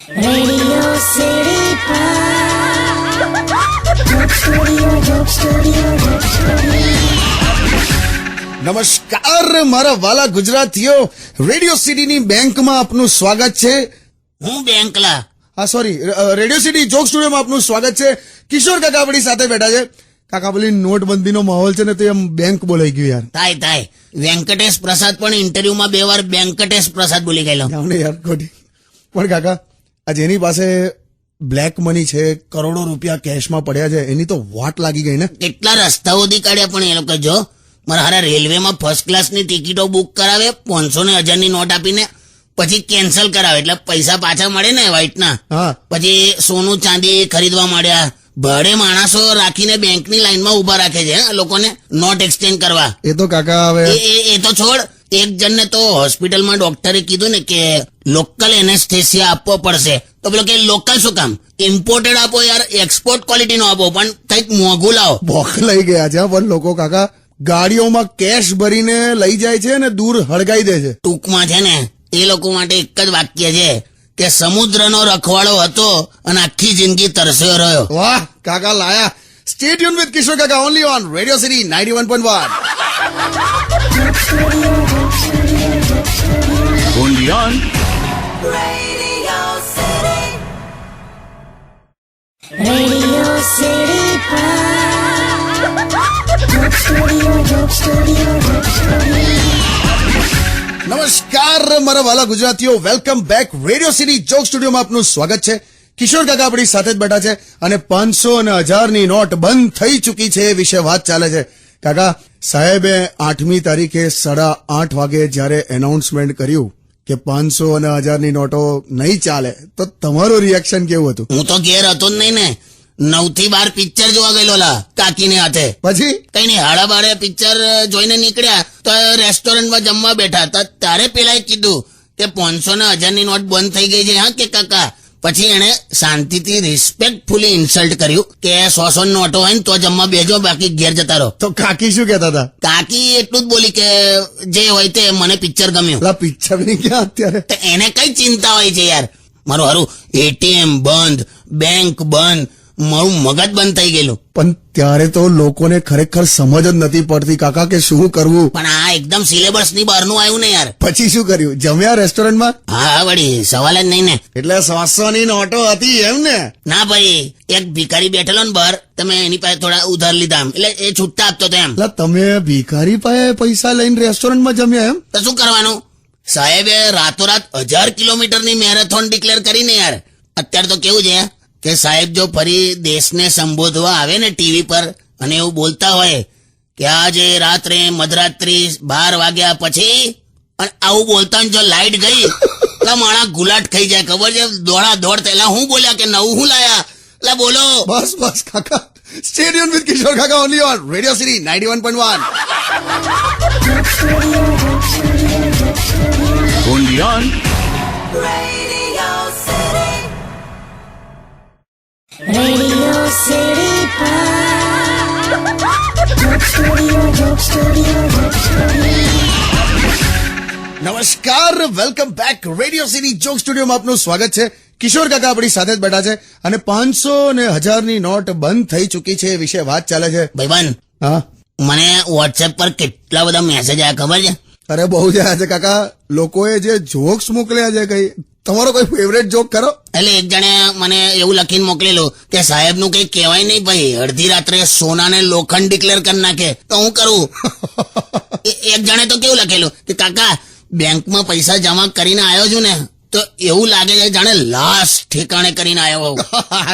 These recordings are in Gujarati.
રેડિયો સિટી નમસ્કાર મારા વાલા ગુજરાતીઓ, રેડિયો સિટીની બેંકમાં આપનું સ્વાગત છે. હું બેંકલા સોરી, રેડિયો સિટી જોક સ્ટુડિયોમાં આપનું સ્વાગત છે. કિશોર કાકા આપણી સાથે બેઠા છે. કાકા, પેલી નોટબંધીનો માહોલ છે ને તે એમ બેંક બોલાઈ ગયું યાર. થાય વેંકટેશ પ્રસાદ પણ ઇન્ટરવ્યુમાં 2 વાર વેંકટેશ પ્રસાદ બોલી ગયેલો. જાવને યાર ખોટી. પણ કાકા, આ જેની પાસે બ્લેક મની છે, કરોડો રૂપિયા કેશમાં પડ્યા છે, એની તો વાટ લાગી ગઈ ને. કેટલા રસ્તાઓથી કાઢ્યા પણ એ લોકો જો મારા હારા રેલવેમાં ફર્સ્ટ ક્લાસની ટિકિટો બુક કરાવે 500 ને 1000 ની નોટ આપીને, પછી કેન્સલ કરાવે એટલે પૈસા પાછા મળે ને વ્હાઈટના. હા. પછી સોનું ચાંદી ખરીદવા માંડ્યા. ભડે માણસો રાખીને બેંકની લાઈનમાં ઉભા રાખે છે આ લોકોને નોટ એક્સચેન્જ કરવા. એ તો કાકા હવે એ તો છોડ. એક જણને તો હોસ્પિટલમાં ડોક્ટરે કીધું ને કે લોકલ એનેસ્થેસિયા આપવો પડશે. તો પેલો કે લોકલ શું કામ, ઇમ્પોર્ટેડ આપો યાર, એક્સપોર્ટ ક્વોલિટીનો આપો, પણ કંઈક મોંઘું લાવો. બોખ લઈ ગયા છે પણ લોકો કાકા ગાડીઓમાં કેશ ભરીને લઈ જાય છે ને દૂર હળગાઈ દે છે. ટૂંકમાં છે ને એ લોકો માટે એક જ વાક્ય છે કે સમુદ્રનો રખવાડો હતો અને આખી જિંદગી તરસ્યો રહ્યો. વાહ કાકા લાયા. Stay tune with Kishore Kaka only on Radio City 91.1. Only on Radio City નમસ્કાર મારા વાલા ગુજરાતીઓ, welcome back. Radio City joke સ્ટુડિયોમાં આપનું સ્વાગત છે. કિશોર કાકા આપણી સાથે જ બેઠા છે અને 500 અને 1000 ની નોટ બંધ થઈ ચૂકી છે એ વિશે વાત ચાલે છે. કાકા, સાહેબે 8મી તારીખે 8:30 વાગે જ્યારે એનાઉન્સમેન્ટ કર્યું કે 500 અને 1000 ની નોટો નહીં ચાલે, તો તમારું રિએક્શન કેવું હતું? હું તો ઘેર હતો જ નહીં ને, 9 થી 12 પિક્ચર જોવા ગયેલો લા કાકીને હાથે. પછી કઈ નહીં, હાડા પિક્ચર જોઈને નીકળ્યા તો રેસ્ટોરન્ટમાં જમવા બેઠા હતા. ત્યારે પેલાએ કીધું કે 500 ને 1000 ની નોટ બંધ થઈ ગઈ છે હા કે કાકા. પછી એને શાંતિથી રિસ્પેક્ટફુલી ઇન્સલ્ટ કર્યું કે 100 નોટો હોય ને તો જમવા બેજો, બાકી ઘેર જતા રહો. તો કાકી શું કહેતા હતા? કાકી એટલું જ બોલી કે જે હોય તે, મને પિક્ચર ગમ્યું. પેલા પિક્ચર ની ક્યાં અત્યારે? તો એને કઈ ચિંતા હોય છે યાર. મારું હારું એટીએમ બંધ, બેંક બંધ, મારું મગજ બંધ થઈ ગયેલું. પણ ત્યારે તો લોકોને ખરેખર સમજ જ નથી પડતી કાકા કે શું કરવું. પણ આ એકદમ સિલેબસ ની બહારનું આવ્યું ને યાર. પછી શું કર્યું? જમ્યા રેસ્ટોરન્ટમાં? હા વળી, સવાલ જ નહીં ને. એટલે 100 ની નોટો હતી એમ ને? ના ભાઈ, એક ભિખારી બેઠેલો ને બહાર, તમે એની પાસે થોડા ઉધાર લીધા એમ, એટલે એ છૂટા આપતો હતો એમ. એટલે તમે ભિખારી પાસે પૈસા લઈને રેસ્ટોરન્ટમાં જમ્યા એમ? તો શું કરવાનું, સાહેબે રાતોરાત 1000 કિલોમીટરની મેરેથોન ડિક્લેર કરીને યાર. અત્યારે તો કેવું છે કે સાહેબ જો ફરી દેશને સંબોધવા આવે ને ટીવી પર અને એવું બોલતા હોય કે આજે રાત્રે મધરાત્રી 12 વાગ્યા પછી, અને આવું બોલતા જો લાઈટ ગઈ એટલે માણા ગુલાટ ખાઈ જાય, ખબર છે? દોડા દોડ થયેલા. હું બોલ્યા કે નવું હું લાયા, એટલે બોલો. બસ બસ કાકા, stay tune with Kishore Kaka only on Radio City 91.1. only on Radio City નમસ્કાર, welcome back. Radio City joke સ્ટુડિયોમાં આપનું સ્વાગત છે. કિશોર કાકા આપણી સાથે જ બેઠા છે અને 500 અને 1000 ની નોટ બંધ થઈ ચૂકી છે એ વિશે વાત ચાલે છે. ભાઈબંધ, હા, મને વોટ્સએપ પર કેટલા બધા મેસેજ આવ્યા ખબર છે? અરે બહુ જ આવ્યા છે કાકા. લોકોએ જે જોક્સ મોકલ્યા છે, કઈ તમારો કોઈ ફેવરેટ જોક કરો? એટલે એક જણે મને એવું લખીને મોકલેલું કે સાહેબનું કઈ કહેવાય નહીં ભાઈ, અડધી રાત્રે સોનાને લોખંડ ડિક્લેર કરી નાખે, તો હું કરું? એક જણે તો કેવું લખેલું કે કાકા, બેંકમાં પૈસા જમા કરીને આવ્યો છું ને તો એવું લાગે છે જાણે લાશ ઠેકાણે કરીને આવ્યો હોઉં.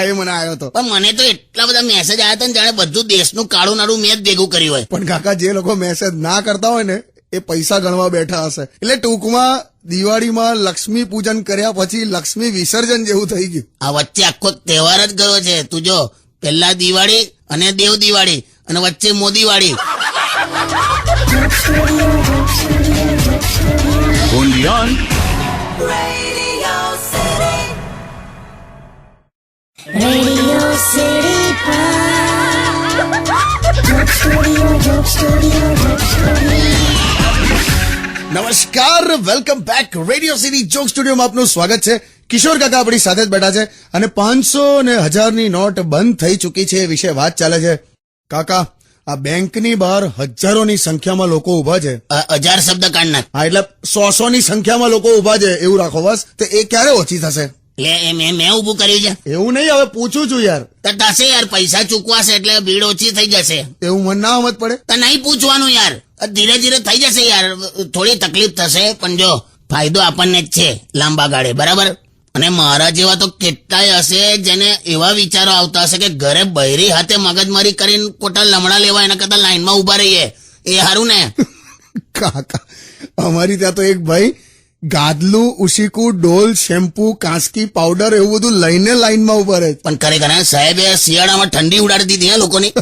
એ મને આવ્યો હતો. પણ મને તો એટલા બધા મેસેજ આવ્યા હતા ને જાણે બધું દેશનું કાળું નાડું મેં જ ભેગું કર્યું હોય. પણ કાકા, જે લોકો મેસેજ ના કરતા હોય ને એ પૈસા ગણવા બેઠા હશે. એટલે ટૂંકમાં દિવાળીમાં લક્ષ્મી પૂજન કર્યા પછી લક્ષ્મી વિસર્જન જેવું થઈ ગયું. આ વચ્ચે આખો તહેવાર જ ગયો છે. તું જો, પહેલા દિવાળી અને દેવ દિવાળી અને વચ્ચે મોદીવાળી. only on રેડિયો સિટી નમસ્કાર, welcome back. Radio City joke સ્ટુડિયોમાં આપનું સ્વાગત છે. કિશોર કાકા આપણી સાથે જ બેઠા છે અને 500 અને 1000ની નોટ બંધ થઈ ચૂકી છે એ વિશે વાત ચાલે છે. કાકા, આ બેંકની બહાર હજારોની સંખ્યામાં લોકો ઊભા છે. હજાર શબ્દ કાઢ નાખ. હા, એટલે 100 ની સંખ્યામાં લોકો ઊભા છે એવું રાખો બસ. તો એ ક્યારે ઓછી થશે? લે એ મેં ઊભું કર્યું છે. એવું નહીં, હવે પૂછું છું યાર. તો થશે યાર, પૈસા ચૂકવાશે એટલે ભીડ ઓછી થઈ જશે. એવું મને ના સમજ પડે. તો નહીં પૂછવાનું યાર, ધીરે ધીરે થઈ જશે યાર. થોડી તકલીફ થશે પણ જો ફાયદો આપણને જ છે લાંબા ગાળે, બરાબર. અને મારા જેવા તો કેટલાય હશે જેને એવા વિચારો આવતા હશે કે ઘરે બૈરી હાથે મગજમારી કરીને ખોટા લમડા લેવા એના કરતા લાઈનમાં ઉભા રહીએ એ હારું ને. કાકા, અમારી ત્યાં તો એક ભાઈ ગાદલું, ઉશીકું, ડોલ, શેમ્પુ, કાંસકી, પાવડર એવું બધું લઈને લાઈનમાં ઉભા રહે. પણ ખરેખર સાહેબ એ શિયાળામાં ઠંડી ઉડાડી દીધી હે લોકોની.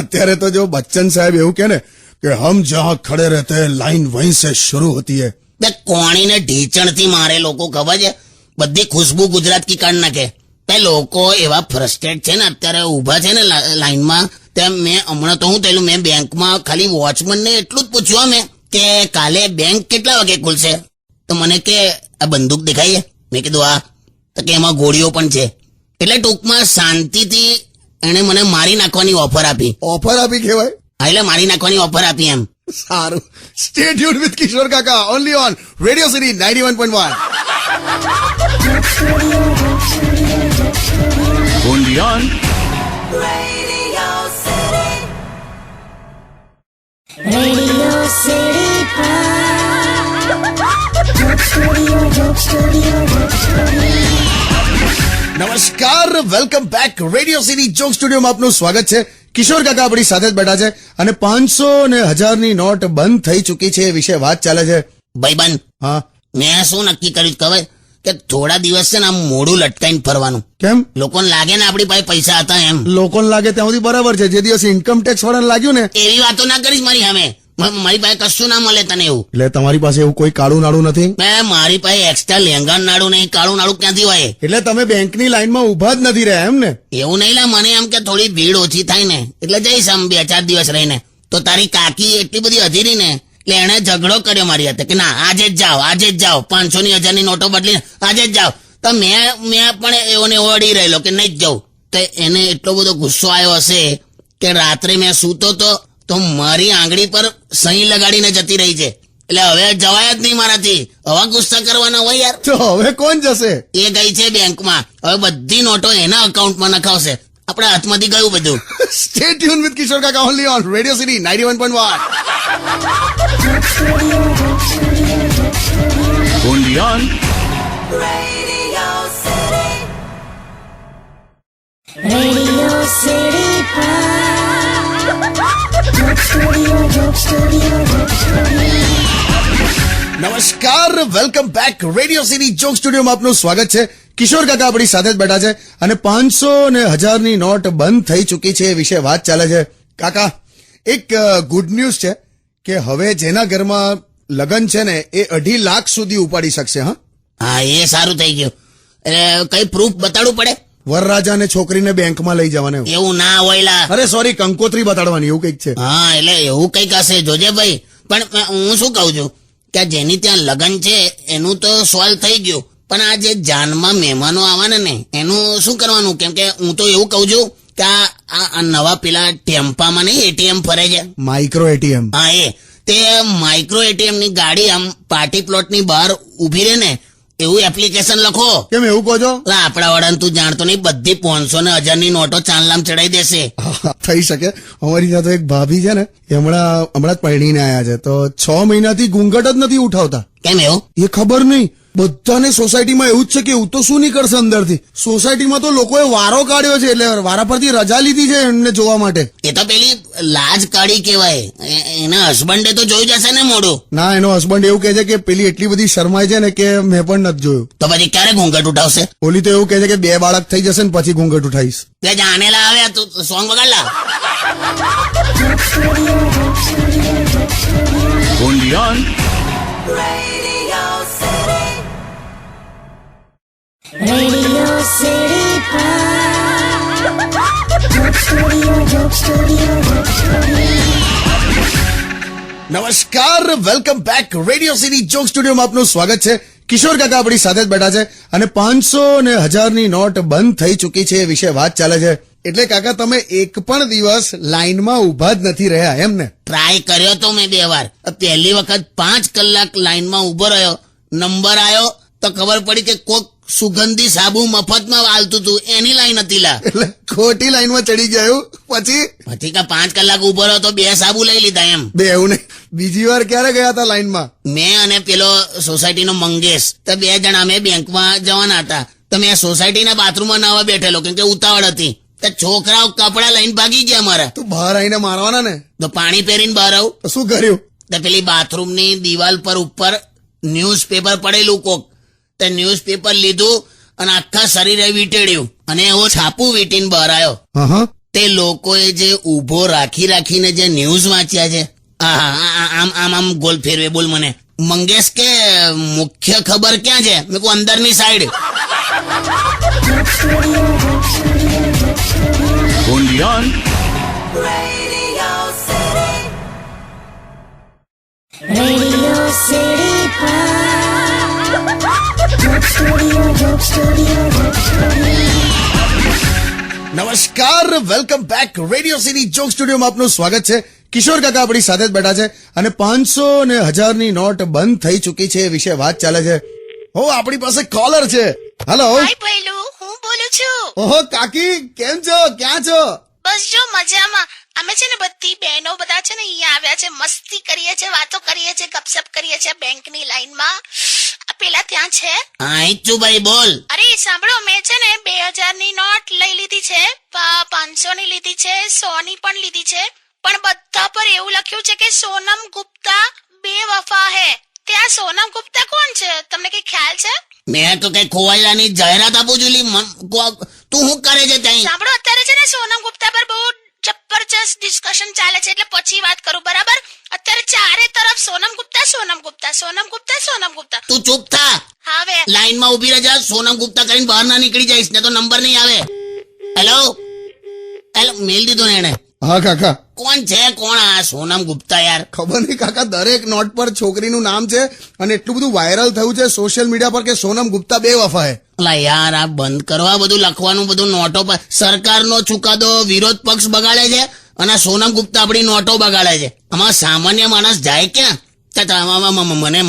અત્યારે તો જો બચ્ચન સાહેબ એવું કે ને કે હમ જહાં ખડે રહેતે લાઈન વहीं से शुरू होती है. બે કોણીને ઢીચણથી મારે લોકો, ખબર છે? બધી ખુશ્બુ ગુજરાત કી કાઢ નાખે. તે લોકો એવા ફ્રસ્ટ્રેટ છે ને અત્યારે ઉભા છે ને લાઈનમાં. તેમ મેં હમણાં તો હું થયેલું, મેં બેંકમાં ખાલી વોચમેનને એટલું જ પૂછ્યું મેં કે કાલે બેંક કેટલા વાગે ખુલશે. તો મને કે આ બંદૂક દેખાય છે. મેં કીધું હા. તો કે એમાં ગોળીઓ પણ છે. એટલે ટૂંકમાં શાંતિથી એણે મને મારી નાખવાની ઓફર આપી. ઓફર આપી કહેવાય? હા, એટલે મારી નાખવાની ઓફર આપી એમ. સારું. Stay tuned with Kishore Kaka only on Radio City 91.1. Undian. Radio City. Radio City Joke Studio. નમસ્કાર, welcome back. Radio City joke સ્ટુડિયોમાં આપનું સ્વાગત છે. કિશોર કાકા આપણી સાથે જ બેઠા છે અને 500 અને 1000ની નોટ બંધ થઈ ચૂકી છે એ વિશે વાત ચાલે છે. ભાઈબંધ, હા, મેં શું નક્કી કર્યું ખબર? કે થોડા દિવસ છે ને આમ મોઢું લટકાઈને ફરવાનું. કેમ? લોકોને લાગે ને આપણી પાસે પૈસા હતા એમ. લોકોને લાગે ત્યાં સુધી બરાબર છે. જે દિવસ ઇન્કમ ટેક્સ વાળાને લાગ્યું ને એવી વાતો ના કરીશ મારી સામે. મારી પાસે કશું ના મળે તને એવું. એટલે તમારી પાસે એવું કોઈ કાળું નાડું નથી? મારી પાસે એક્સ્ટ્રા લેંગા નાડું નહીં, કાળું નાડું ક્યાંથી હોય? એટલે તમે બેંકની લાઈનમાં ઊભા જ નથી રહ્યા એમ ને? એવું નહીં લા, મને એમ કે થોડી ભીડ ઓછી થાય ને એટલે જઈશ આમ 2-4 દિવસ રહીને. તો તારી કાકી એટલી બધી અધીરી ને એટલે એને ઝઘડો કર્યો મારી હાથે કે ના આજે જ જાઓ, આજે જ જાઓ, 500 ની 1000 ની નોટો બદલીને આજે જ જાઓ. તો મેં પણ એઓને ઓડી રહેલો કે નહીં જ જાઉં. તો એને એટલો બધો ગુસ્સો આવ્યો હશે કે રાત્રે મેં સૂતો તો મારી આંગળી પર સહી લગાડીને જતી રહી છે. એટલે હવે જવાય જ નહીં મારાથી. હવે ગુસ્સા કરવાના હોય યાર. તો હવે કોણ જશે? એ ગઈ છે બેંકમાં, હવે બધી નોટો એના અકાઉન્ટમાં નખાવશે. આપણા હાથમાંથી ગયું બધું. Stay tune with Kishore Kaka only on Radio City 91.1. Undian. Radio City. Radio City Joke Studio. નમસ્કાર, welcome back. Radio City joke સ્ટુડિયોમાં આપનું સ્વાગત છે. કિશોર કાકા આપણી સાથે જ બેઠા છે અને 500 અને 1000ની નોટ બંધ થઈ ચૂકી છે એ વિશે વાત ચાલે છે. કાકા, એક ગુડ ન્યૂઝ છે કે હવે જેના ઘરમાં લગ્ન છે ને એ 2.5 લાખ સુધી ઉપાડી શકશે. હા, એ સારું થઈ ગયું. એટલે કઈ પ્રૂફ બતાડવું પડે? વરરાજા ને છોકરીને બેંકમાં લઈ જવાને. એવું ના હોય લા. અરે સોરી, કંકોત્રી બતાડવાની એવું કંઈક છે. હા, એટલે એવું કઈક હશે, જોજે ભાઈ. પણ હું શું કહું છું કે આ જેની ત્યાં લગ્ન છે એનું તો સોલ્વ થઈ ગયું, પણ આ જે જાનમાં મહેમાનો આવવાના ને એનું શું કરવાનું? કેમ કે હું તો એવું કહું છું કે આ નવા પેલા ટેમ્પામાં નહીં એટીએમ ફરે છે, માઇક્રો એટીએમ. હા તે માઇક્રો એટીએમ ની ગાડી આમ પાર્ટી પ્લોટ ની બહાર ઉભી રહે ને એવું એપ્લિકેશન લખો. કેમ એવું કહો છો? આપણા વાળાને તું જાણતો નહીં, બધી 500 ને 1000 ની નોટો ચાંદલામ ચડાઈ દેશે. થઈ શકે. અમારી ત્યાં તો એક ભાભી છે ને એ હમણાં જ પરણીને આવ્યા છે તો 6 મહિનાથી ઘૂંઘટ જ નથી ઉઠાવતા. કેમ એવું? એ ખબર નહીં. બધાને સોસાયટીમાં એવું જ છે કે એવું તો શું નહીં કરશે અંદરથી. સોસાયટીમાં તો લોકોએ વારો કાઢ્યો છે, એટલે વારા પરથી રજા લીધી છે એમને જોવા માટે. એ તો પેલી લાજ કાઢી કહેવાય. એના હસબન્ડે તો જોઈ જશે ને મોઢું. ના, એનો હસબન્ડ એવું કહે છે કે પેલી એટલી બધી શરમાય છે ને કે મેં પણ નથી જોયું. તો પછી ક્યારે ઘૂંઘટ ઉઠાવશે? ઓલી તો એવું કહે છે કે 2 બાળક થઈ જશે ને પછી ઘૂંઘટ ઉઠાવીશ. તે જાનેલા આવે તું સોંગ વગાડલા. Undian. Radio City. Radio City Joke Studio. નમસ્કાર, welcome back. Radio City joke સ્ટુડિયોમાં આપનું સ્વાગત છે. કિશોર કાકા આપણી સાથે જ બેઠા છે અને 500 અને 1000ની નોટ બંધ થઈ ચૂકી છે એ વિશે વાત ચાલે છે. એટલે કાકા તમે એક પણ દિવસ લાઈનમાં ઊભા જ નથી રહ્યા એમ ને? ટ્રાય કર્યો તો મેં 2 વાર. પહેલી વખત 5 કલાક લાઈનમાં ઉભો રહ્યો, નંબર આવ્યો તો ખબર પડી કે કોક સુગંધી સાબુ મફતમાં આલતું હતું, એની લાઈન હતી લા. એટલે ખોટી લાઈનમાં ચડી ગયા એવું? પછી કે 5 કલાક ઉભો રહ્યો તો 2 સાબુ લઈ લીધા એમ. બે એવું નહીં. બીજી વાર ક્યારે ગયા હતા લાઈનમાં? મેં અને પેલો સોસાયટીનો મંગેશ તો 2 જણા અમે બેંકમાં જવાના હતા. તો મેં સોસાયટીના બાથરૂમમાં નાવા બેઠેલો કેમ કે ઉતાવળ હતી. તો છોકરાઓ કપડા લઈને ભાગી ગયા મારા. તું બહાર આવીને મારવાના ને? તો પાણી પહેરીને બહાર આવું તો શું કર્યું? તો પેલી બાથરૂમની દિવાલ પર ઉપર ન્યૂઝપેપર પડેલું કોક, તે ન્યૂઝપેપર લીધું અને આખા શરીરે વીંટેડ્યું અને હું છાપું વીંટીને બહાર આવ્યો. હા તે લોકોએ જે ઊભો રાખીને જે ન્યૂઝ વાંચ્યા છે, આમ ગોલ ફેરવે. બોલ મને મંગેશ કે મુખ્ય ખબર ક્યાં છે? મેં કહું અંદરની side. Undian. Radio City Joke Studio, Joke Studio, Joke Studio. નમસ્કાર, welcome back. Radio City joke સ્ટુડિયોમાં આપનું સ્વાગત છે. કિશોર કાકા આપણી સાથે જ બેઠા છે અને 500 અને 1000ની નોટ બંધ થઈ ચૂકી છે એ વિશે વાત ચાલે છે. હો, આપણી પાસે કોલર છે. હેલો. હાય ભૈલું, હું બોલું છું. ઓહો કાકી, કેમ છો? ક્યાં છો? બસ જો મજામાં. અમે છે ને બધી બહેનો બધા છે ને અહીંયા આવ્યા છે, મસ્તી કરીએ છે, વાતો કરીએ છે, ગપસપ કરીએ છે બેંકની લાઈનમાં. આ પેલા ત્યાં છે. અહીં જ છું ભાઈ, બોલ. અરે સાંભળો, મેં છે ને 2000 ની નોટ લઈ લીધી છે, 500 ની લીધી છે, 100 ની પણ લીધી છે, પણ બધા પર એવું લખ્યું છે કે સોનમ ગુપ્તા બેવફા હે. ત્યાં સોનમ ગુપ્તા કોણ છે? તમને કઈ ખ્યાલ છે? મેં તો કઈ ખોવાયેલાની જાહેરાત આપું છું લી. તું શું કરે છે ત્યાં? સાંભળો, અત્યારે છે ને સોનમ ગુપ્તા પર બહુ જબરજસ્ત ડિસ્કશન ચાલે છે, એટલે પછી વાત કરું, બરાબર? અત્યારે ચારે તરફ સોનમ ગુપ્તા, સોનમ ગુપ્તા, સોનમ ગુપ્તા, સોનમ ગુપ્તા. તું ચૂપ થા. હવે લાઈનમાં ઉભી રહેજા. સોનમ ગુપ્તા કરીને બહાર ના નીકળી જઈશ ને તો નંબર નહીં આવે. હેલો હેલો, મેલ દીધો ને એને. હા કાકા. કોણ છે? કોણ આ સોનમ ગુપ્તા? યાર ખબર નહીં કાકા, દરેક નોટ પર છોકરીનું નામ છે અને એટલું બધું વાયરલ થયું છે સોશિયલ મીડિયા પર કે સોનમ ગુપ્તા બેવફા હે. અલા યાર, આ બંધ કરવા બધું લખવાનું, બધું નોટો પર. સરકારનો ચુકાદો વિરોધ પક્ષ બગાડે છે અને આ સોનમ ગુપ્તા આપણી નોટો બગાડે છે. આમાં સામાન્ય માણસ જાય ક્યાં?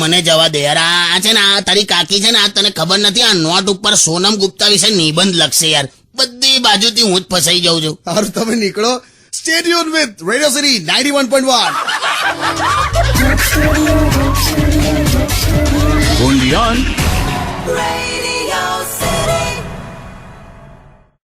મને જવા દે યાર. આ છે ને, આ તારી કાકી છે ને, આ તને ખબર નથી, આ નોટ ઉપર સોનમ ગુપ્તા વિશે નિબંધ લખશે યાર. બધી બાજુથી હું જ ફસાઈ જાઉં છું. સારું, તમે નીકળો. Stay tuned with Radio City 91.1. Undian. Radio